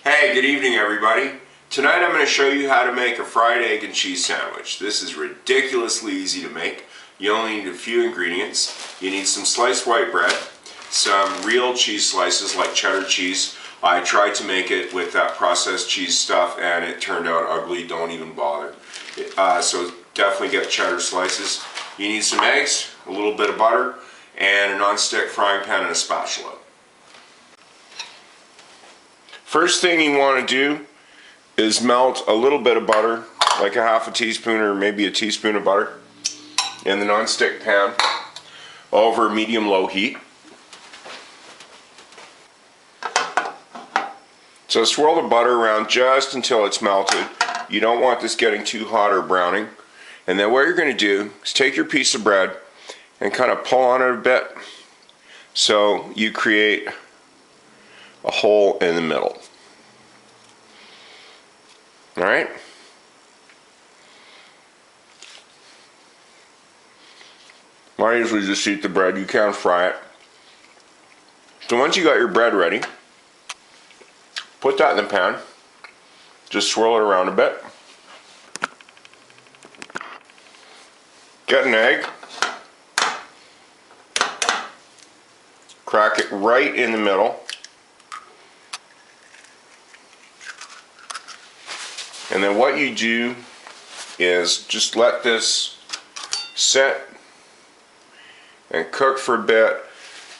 Hey, good evening everybody. Tonight I'm going to show you how to make a fried egg and cheese sandwich. This is ridiculously easy to make. You only need a few ingredients. You need some sliced white bread, some real cheese slices like cheddar cheese. I tried to make it with that processed cheese stuff and it turned out ugly. Don't even bother. So definitely get cheddar slices. You need some eggs, a little bit of butter, and a non-stick frying pan and a spatula. First thing you want to do is melt a little bit of butter, like a half a teaspoon or maybe a teaspoon of butter, in the non-stick pan over medium-low heat. So swirl the butter around just until it's melted. You don't want this getting too hot or browning. And then what you're going to do is take your piece of bread and kind of pull on it a bit so you create a hole in the middle. Alright? I usually just eat the bread. You can't fry it. So once you got your bread ready, put that in the pan. Just swirl it around a bit. Get an egg. Crack it right in the middle. And then what you do is just let this sit and cook for a bit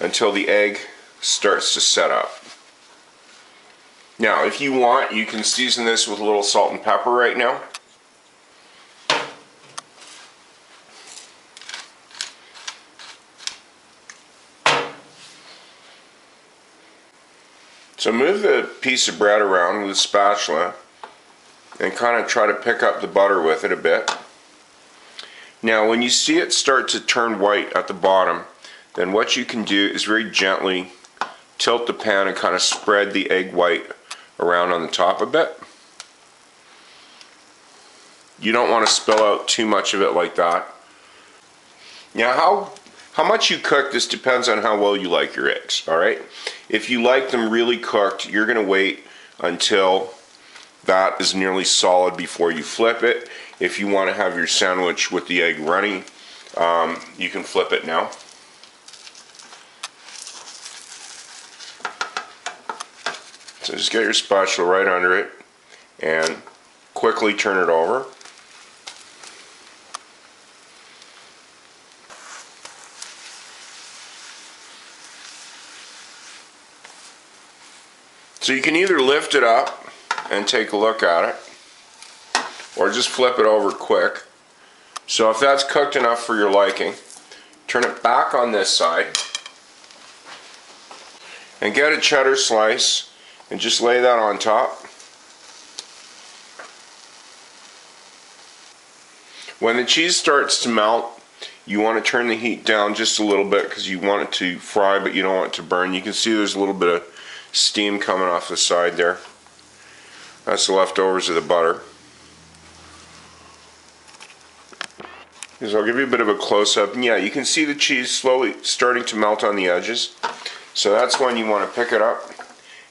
until the egg starts to set up. Now, if you want, you can season this with a little salt and pepper right now. So move the piece of bread around with a spatula and kind of try to pick up the butter with it a bit. Now when you see it start to turn white at the bottom, then what you can do is very gently tilt the pan and kind of spread the egg white around on the top a bit. You don't want to spill out too much of it like that. Now how much you cook, this depends on how well you like your eggs, alright? If you like them really cooked, you're going to wait until that is nearly solid before you flip it. If you want to have your sandwich with the egg runny, you can flip it now. So just get your spatula right under it and quickly turn it over. So you can either lift it up and take a look at it, or just flip it over quick. So if that's cooked enough for your liking, turn it back on this side and get a cheddar slice and just lay that on top. When the cheese starts to melt, you want to turn the heat down just a little bit because you want it to fry but you don't want it to burn. You can see there's a little bit of steam coming off the side there. That's the leftovers of the butter. So I'll give you a bit of a close-up. And yeah, you can see the cheese slowly starting to melt on the edges. So that's when you want to pick it up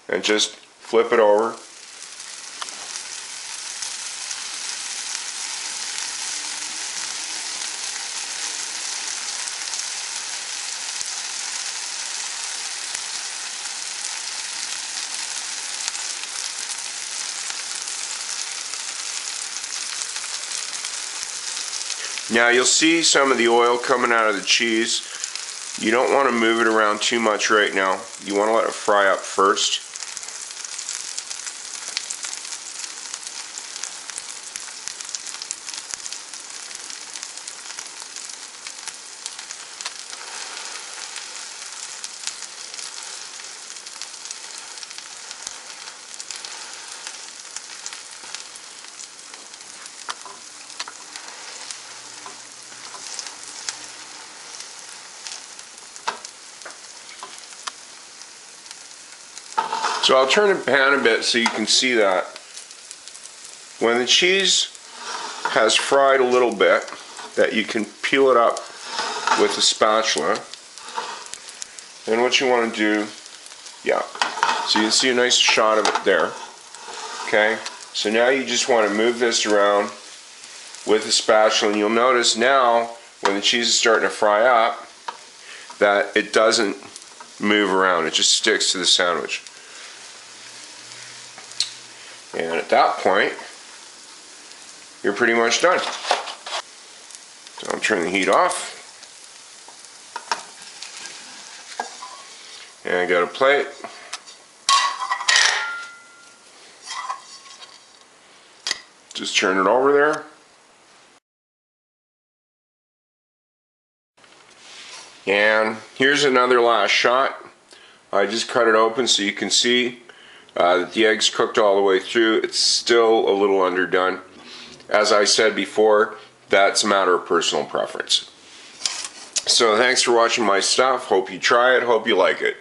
and just flip it over. Now you'll see some of the oil coming out of the cheese. You don't want to move it around too much right now. You want to let it fry up first. So I'll turn the pan a bit so you can see that. When the cheese has fried a little bit, that you can peel it up with a spatula. And what you want to do, yeah, so you can see a nice shot of it there. Okay, so now you just want to move this around with a spatula, and you'll notice now when the cheese is starting to fry up that it doesn't move around, it just sticks to the sandwich. And at that point, you're pretty much done. So I'll turn the heat off. And I got a plate. Just turn it over there. And here's another last shot. I just cut it open so you can see that the egg's cooked all the way through. It's still a little underdone. As I said before, that's a matter of personal preference. So thanks for watching my stuff. Hope you try it. Hope you like it.